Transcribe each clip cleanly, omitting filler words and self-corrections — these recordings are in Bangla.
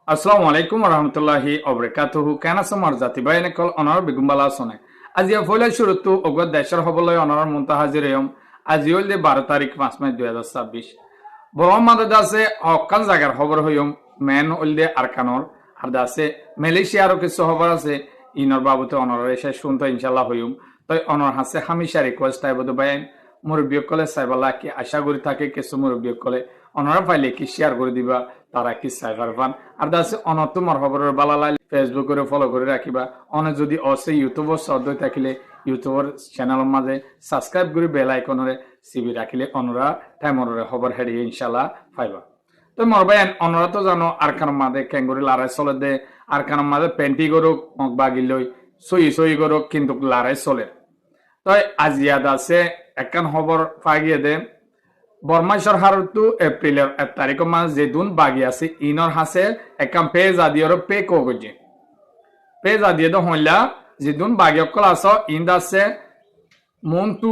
আসসালামু আলাইকুম রহমতুল্লাহি অবরাকাতুহু কেন সমর জাতি বাইনে কল অনার বেগুমবালা শোনে আজি ফলে শুরুতু অগত দেশের হবলয় অনার মুন্তা হাজির হইম আজি হইল 12 তারিখ 5 মে 2026 বরম মাদে আছে হকান জায়গার খবর হইম মেন হইল আরকানর আর দাসে মালয়েশিয়ারও কিছু খবর আছে ইনর বাবুতে অনর এসে শুনতে ইনশাল্লাহ হইম তাই অনর হাসে হামিশা রিকোয়েস্ট আইবদ বাইন মুরব্বী কলে সাইবাল্লাহ কি আশা করি থাকে কিছু মুরব্বী কলে অনরা পাইলে কি শেয়ার করে দিবা তারা কি সাইবার পান আর দাসে অনত তোমার খবরের বালালাই ফেসবুক করে ফলো করে রাখিবা অনে যদি অসে ইউটিউবর সদয় থাকিলে ইউটিউবর চ্যানেলের মাঝে সাবস্ক্রাইব করে বেল আইকনরে সিবি রাখিলে অনরা টাইমরে খবর হেরিয়ে ইনশাল্লাহ পাইবা তো মরবাইন অনরা তো জানো আরকান মাঝে ক্যাঙ্গুরি লড়াই চলে দে আরকান মাঝে পেন্টি গরুক মগ বাগি লই সই গরুক কিন্তু লড়াই চলে তো আজিয়াদ আছে একখান খবর পাগিয়ে দে বর্মা সরকারতো এপ্রিলের 1 তারিখ মাস যেদুন বাগি আছে ইনর হাসে একখান পেজ আদিয়র পে কগজে পেজ আদিয়ে তো হইলা যেদুন বাগি অকল আস ইন্দ আছে মন্তু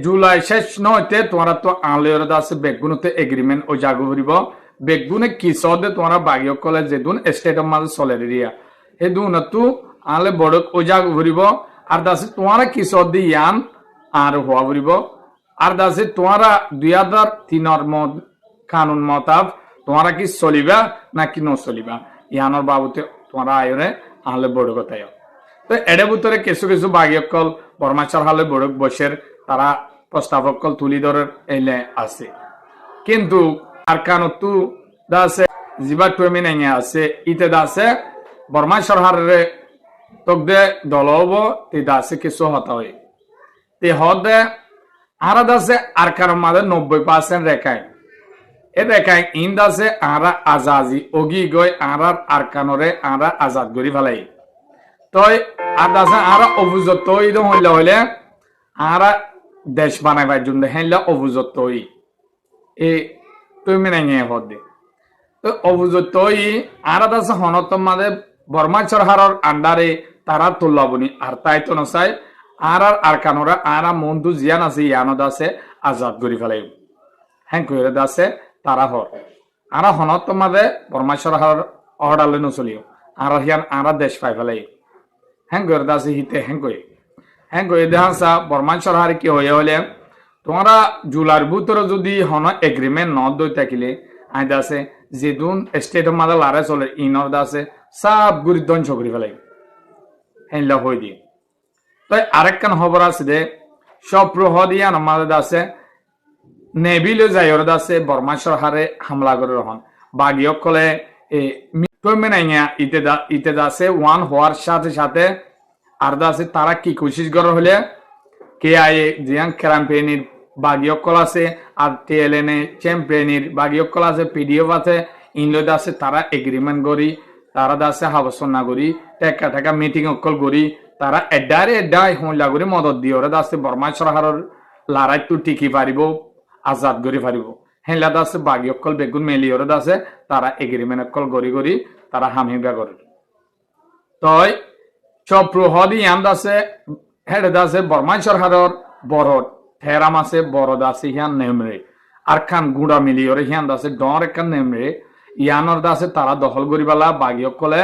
জুলাই শেষ নয়তে তোমরা তো আনলের আছে বেগুনতে এগ্রিমেন্ট ও জাগু হরিব বেগুনে কিসদে তোমরা বাগি অকলে যেদুন স্টেটের মাঝে চলে রিয়া এই দুনতো আনলে বড় ও জাগু হরিব আর দাসে তোমরা কিসদ ইয়ান আর হওয়া হরিব আর দাসে তোমরা 2003 মত কানুন মতাব তোমরা কি চলিবা নাকি নচলিবা ইয়ানোর বাবুতে তোমরা আয়রে আহলে বড় কথায় তো এডে ভিতরে কিছু কিছু বাগিয়কল বর্মাচর হালে বড় বসের তারা প্রস্তাবকল তুলি ধরে এলে আছে কিন্তু আর কানতু দাসে জিবা টুমি নাই আছে ইতে দাসে বর্মাচর হারে তকদে দলব তে দাসে কিছু হতা হয় তে হদে আরা দাসে আর কারণ মাঝে 90% রেখায় এ রেখায় ইন দাসে আরা আজাজি ওগি গই আরার আর কানরে আরা আজাদ করি ফেলাই তই আর দাসে আরা অভিযুক্ত হইলে আরা দেশ বানাইবার জন্য হেলে অভিযুক্ত এ তুমি নাই হদে তো অভিযুক্ত আরা দাসে হনত মাঝে বর্মা সরকারের আন্ডারে তারা তুল্লাবনি আর তাই তো নসাই আর কানোরা আরা মন্দু জিয়ান আছে ইয়ানো দাসে আজাদ করি ফেলাই হ্যাঁ কইরে দাসে তারা হর আরা হনত মাঝে বর্মাশ্বর হর অহডালে নচলিও আর হিয়ান আরা দেশ পাই ফেলাই হ্যাঁ কইরে দাসে হিতে হ্যাঁ কই দেহাসা বর্মাশ্বর হারে কি হয়ে হলে তোমরা জুলার ভিতরে যদি হন এগ্রিমেন্ট ন দই থাকিলে আই দাসে যেদুন স্টেটের মাঝে লারে চলে ইনর দাসে সব গুরি ধ্বংস করি ফেলাই হ্যাঁ হয়ে দিয়ে তাই আরেকখান খবর আছে দে সব প্রহদিয়ান আমাদের আছে নেভিলে যাই ওর দাসে বর্মাশ্বর হারে হামলা করে রহন বাগিয়ক কলে ইতে দাসে ওয়ান হওয়ার সাথে সাথে আর দাসে তারা কি কোশিশ করার হলে কে আয়ে জিয়াং ক্যাম্পেনির বাগিয়ক কল আছে আর টিএলএনএ চ্যাম্পিয়নির বাগিয়ক কল আছে পিডিএফ আছে ইনলো দাসে তারা এগ্রিমেন্ট করি তারা দাসে হাবসনা করি টেকা মিটিং অকল করি তারা এডাই হইলা করে মদত দিয়ে ওরা দাসে বর্মা সরকারের লড়াই তো টিকি পারিব আজাদ করে পারিব হেলা দাসে বাগি অকল বেগুন মেলি ওরা দাসে তারা এগ্রিমেন্ট অকল গড়ি তারা হামিবা করে তই সব প্রহদি ইয়ান দাসে হেডে দাসে বর্মা সরকারের বড় থেরাম আছে বড় দাসে হিয়ান নেমরে আর খান গুড়া মিলি ওরে হিয়ান দাসে ডর একান নেমরে ইয়ানর দাসে তারা দখল করিবালা বাগি অকলে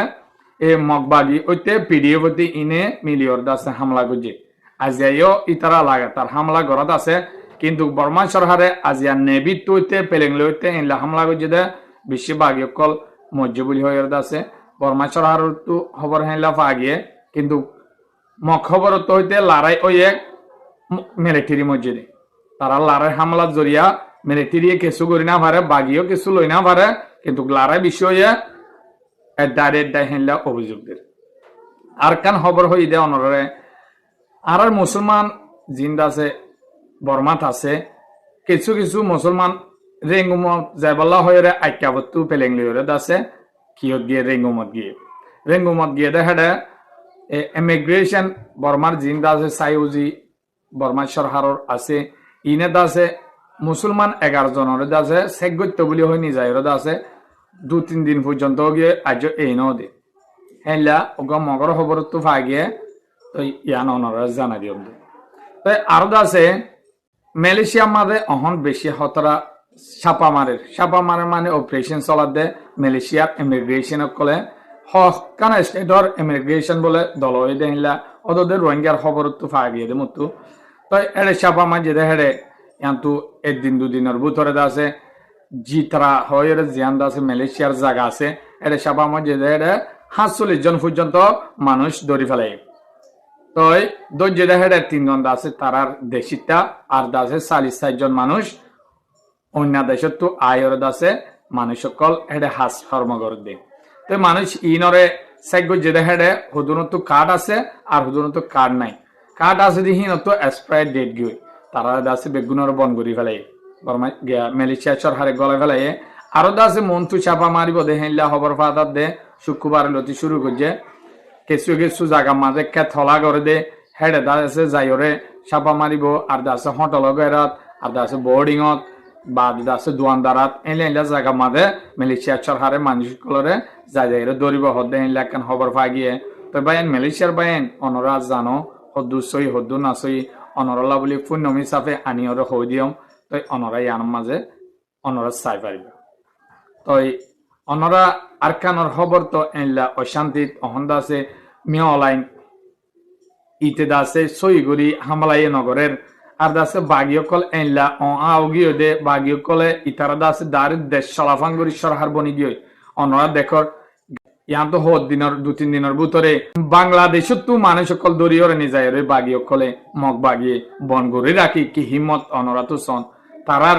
এ মগবাগি ওইতে পিডিএফ ইনে মিলিয়র দাসে হামলা করছে আজিয়াও ইতারা লাগাতার হামলা গড়ত আছে কিন্তু বর্মা সরকারে আজিয়া নেভি তুইতে পেলেং লইতে ইনলা হামলা করছে দে বিশ্ব বাগি অকল মজ্জ বলি হয়ে আছে বর্মা সরকার তো খবর হেলা পাগিয়ে কিন্তু মগ খবর তো হইতে লড়াই ওই এক মিলিটারি মসজিদে তারা লড়াই হামলার জরিয়া মিলিটারি কিছু করি না পারে বাগিও কিছু লই না পারে কিন্তু লড়াই বিষয়ে অভিযোগদের আর কান খবর হয়ে দে অনরে আর মুসলমান জিন্দ আছে বর্মাত আছে কিছু কিছু মুসলমান রেঙ্গুমত যাইবল্লা হয়ে আজ্ঞাবত্তু পেলেংলি আছে কিয়ত গিয়ে রেঙ্গুমত গিয়ে দেখা ইমিগ্রেশন বর্মার জিন্দ আছে সাইউজি বর্মা সরকারের আছে ইনে আছে মুসলমান 11 জনের আছে সেগত্য বলি হয় নিজাই আছে 2-3 দিন পর্যন্ত গিয়ে আজ এই নদী হেলা ওগা মগর খবর তো ভাগিয়ে তো ইয়ান অনরা জানা দিও তাই আর আছে মালয়েশিয়া মাঝে অহন বেশি হতরা ছাপামারের মানে অপারেশন চলার দে মালয়েশিয়ার ইমিগ্রেশন কলে হকান স্টেটর ইমিগ্রেশন বলে দল হয়ে দেহিলা ওদের রোহিঙ্গার খবর তো ফাই গিয়ে দে মতো তো এড়ে ছাপামার যে হেড়ে ইয়ান্তু একদিন দুদিনের ভিতরে আছে জিতরা হয় জিয়ান আছে মালয়েশিয়ার জায়গা আছে এড়ে ছাপামার যে হেড়ে ৪৭ জন পর্যন্ত মানুষ ধরে ফেলে তো দর্জে হেড়ে ৩ জন আছে তারার দেশিটা আর আছে ৪৬ জন মানুষ অন্য দেশত তো আয়র আছে মানুষ সকল হেডে হাস কর্মকর দে তো মানুষ ইনরে সাইগ যে হেডে হুদুনত কার্ড আছে আর হুদুনত কার্ড নাই কার্ড আছে দি হিনত এক্সপায়ার ডেট গই তারা আছে বেগুনের বন করি ফেলাই বর্মা মালয়েশিয়া সরকারে গলে ফেলাই আরো আছে মন্তু চাপা মারিব দে হেলা খবর ফাদার দে শুক্রবার লতি শুরু করছে কিছু কিছু জায়গা মাঝে কে থলা করে দে হেডে আছে যাইরে চাপা মারিব আর আছে হোটেল গেরাত আর আছে বোর্ডিংত বা আছে দোয়ানদারাত এলে জায়গা মাঝে মালয়েশিয়া সরকারে মানুষগুলোরে যাইরে দৌড়িব হদে এলাকান খবর পাই গিয়ে তো বাইন মালয়েশিয়ার বাইন অনরা জানো হদ্দু সই হদ্দু না সই অনরলা বলি পূর্ণমি চাপে আনিয়রে হই দিয়ম তো অনরা ইয়ার মাঝে অনরা চাই পারিব তো অনরা আরকানোর খবর তো এলা অশান্তিত অহন্দা আছে মিয়া অলাইন ইতে দাসে সইগুড়ি হামলাই নগরের আর দাসে বাগিয়কল এনলা আওগিও দে বাগিয়কলে ইতারা দাসে দারিদ দেশ চলাফাঙ্গুরি সরহার বনি গিয়ে অনরা দেখর ইয়ান তো হদ দিনের ২-৩ দিনের ভিতরে বাংলাদেশত তো মানুষ সকল দরিয়রে নিজায় রে বাগিয়কলে মগ বাগিয়ে বনগুড়ি রাখি কি হিম্মত অনরা তো সন তারার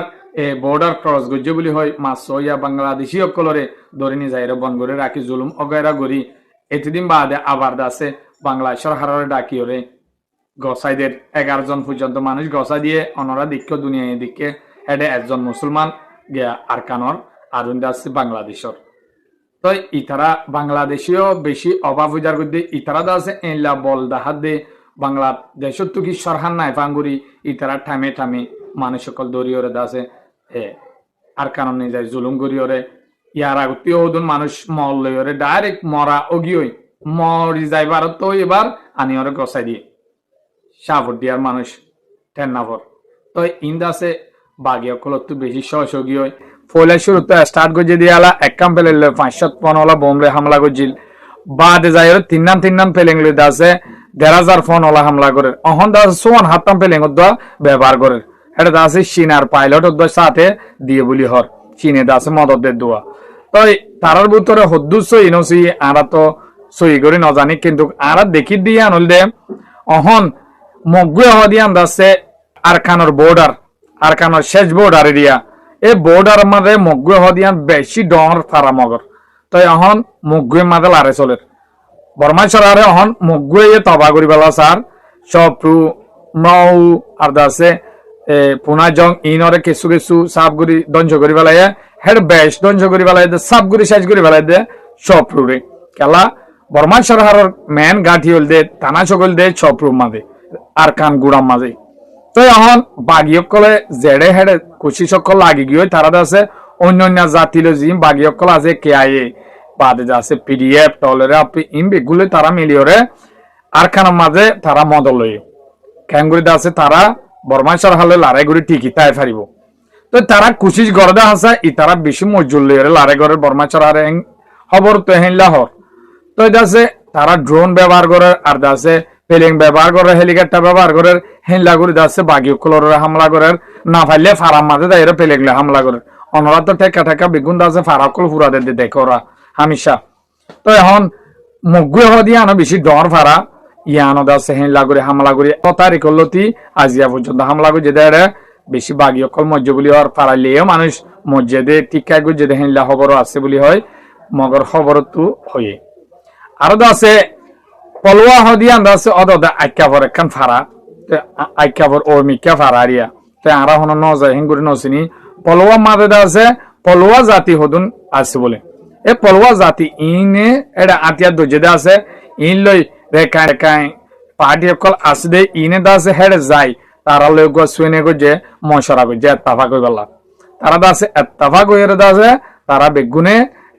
বর্ডার ক্রস গজ্জে বলি হয় মাছ ইয়া বাংলাদেশি সকলরে ধরে নিজায় রে বনগুড়ি রাখি জুলুম অগয়রা গড়ি এতদিন বাদে আবার দাসে বাংলা সরহারের ডাকিওরে গসাইদের ১১ জন পর্যন্ত মানুষ গসা দিয়ে অনরা দিক্ষ দুনিয়া দিকে হেডে একজন মুসলমান গিয়া আরকানর আরুন আছে বাংলাদেশর তো ইতারা বাংলাদেশীয় বেশি অভাব হইদার মধ্যে ইতারা আছে এলা বল দাহাত দে বাংলাদেশত তো কি সরহার নাই ফাঙ্গুরি ইতারা ঠামে ঠামে মানুষ সকল দরিয়রে দাসে আরকানর নিয়ে যায় জুলুম গরিয়রে ইয়ার আগতীয় হদুন মানুষ মল লইরে ডাইরেক্ট মরা অগিয়ই মরি যাইবার তো এবার আনিয়রে গসাই দিয়ে সাফর দিয়ার মানুষ টেন্নাফর তো ইন্দাসে বাগিয়কলত বেশি সহযোগী হয় ফলে শুরু তো স্টার্ট গজে দিয়ালা এক কাম পেলে ৫০০ বোমরে হামলা গজিল বাদে যাই তিন নাম পেলেং লই দাসে ১,৫০০ ফোন ওলা হামলা করে অহন দাস সোয়ান হাতাম পেলেং ব্যবহার করে এটা দাসে চীনার পাইলট সাথে দিয়ে বলি হর চীনে দাসে মদদের দোয়া তো তারার ভিতরে হদ্দু সই নসি আরা তো সই করে নজানি কিন্তু আরা দেখি দিয়ে আনল দে অহন মগুয়ে হদি আন্দাজে আরকানোর বর্ডার আরকানোর শেষ বর্ডার এরিয়া এই বর্ডার মাঝে মগুয়ে হদিয়ান বেশি ডর ফারা মগর তো এখন মগুয়ে মাঝে লারে চলের বর্মা সরারে এখন মগুয়ে তবা করি বেলা সার সপ্রু মৌ আর দাসে পুনা জং ইনরে কিছু কিছু সাপগুড়ি দঞ্জ করি বেলায় হেড বেশ দঞ্জ করি বেলায় দে সাপগুড়ি শেষ করি বেলায় দে সপ্রু রে কেলা বর্মা সরহারের মেন গাঠি হল দে টানা সকল দে সপ্রু মাঝে আর কান গুড়াম মাঝে তো এখন বাগিয়কলে জেডে হেডে কুচি সকল লাগি গিয়ে তারা আছে অন্য জাতিল জি বাগিয়কল আছে কে আয়ে বাদে আছে পিডিএফ টলরে আপনি ইমবেগুলো তারা মিলিয়রে আর খানার মাঝে তারা মদল লই ক্যাঙ্গুরি আছে তারা বর্মাশার হালে লারে গুড়ি ঠিকই তাই ফারিব তো তারা কুচিস গরদা আছে ই তারা বেশি মজুল লইরে লারে গরের বর্মাশার হারে খবর তো হেনলা হর তো আছে তারা ড্রোন ব্যবহার করে আর আছে পেলিং ব্যবহার করে হেলিকপ্টার ব্যবহার করে হেনলা করে দাসে বাগিয়কলর হামলা করে না ফাইলে ফারাম মাঝে দাইরে পেলেগলে হামলা করে অনরা তো ঠেকা ঠেকা বেগুন দাসে ফারাকল ফুরা দে দেখে ওরা হামেশা তো এখন মগুয়ে হদিয়া আনো বেশি ডর ফারা ইয়ানো দাসে হেনলা করে হামলা করে তারিখ লতি আজিয়া পর্যন্ত হামলা করে যেতে বেশি বাগিয়কল মজ্জ বলি হওয়ার ফারাইলেও মানুষ মসজিদে টিকা করে যেতে হেনলা খবরও আছে বলি হয় মগর খবর তো হয়ে আরো আছে পলুয়া হদি আন্দাজে অদা আইকাভর একখান ফারা আইকাভর ও মিকা ফারারিয়া তো আরা হন ন যায় হিঙ্গুরি নসিনি পলুয়া মাদে আছে পলুয়া জাতি হদুন আছে বলে এ পলুয়া জাতি ইনে এটা আতিয়া দজেদা আছে ইন লই রেখায় রেখায় পার্টি অকল আছে দে ইনে দাসে হেডে যায় তারা লই গো সুইনে গো যে মশরা গো যে তাফা কই বলা তারা দাসে তাফা কইরে দাসে তারা বেগুনে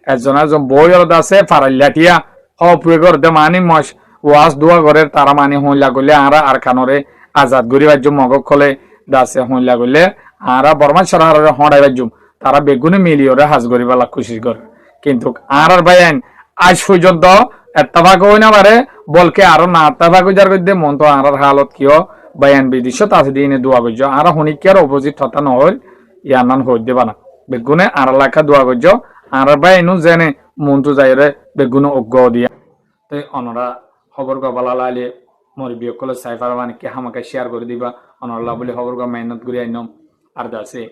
একজন বইর দাসে ফারাইলাটিয়া অপ্রয়োগ দে মানি মশ ওয়াজ দোয়া করে তারা মানে হইলা গলে আরা আর কানরে আজাদ গরি রাজ্য মগ খলে দাসে হইলা গলে আরা বর্মা সরার হড়াই বাজুম তারা বেগুনে মিলিয়রে হাজ করিবার কোশিশ করে কিন্তু আর ভাইয়ান আজ পর্যন্ত এত্তাফাক হই না পারে বলকে আরো না এত্তাফাক যার মধ্যে মন তো আর হালত কিয় বায়ান বিদিশত আছে দিনে দোয়া করছ আর হনিকার অপোজিট হতা নহল ইয়ানান হই দেবা না বেগুনে আর লাখা দোয়া করছ আর ভাইনু জেনে মন তো যাইরে বেগুনে অজ্ঞ দিয়া তো অনরা খবর গবালা লাইলে মরি বিয়কলে সাইফার মানে কি আমাকে শেয়ার করে দিবা অনরা বলে খবর গা মেহনত করে আইনম আর দাসে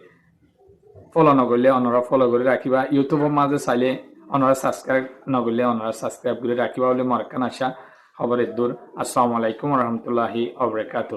ফলো নগরলে অনরা ফলো করে রাখিবা ইউটিউবের মাঝে চাইলে অনরা সাবস্ক্রাইব নগরলে অনরা সাবস্ক্রাইব করে রাখিবা বলে মরকান আশা খবরের দূর আসসালামু আলাইকুম রহমতুল্লাহি ওয়া বারাকাতুহু।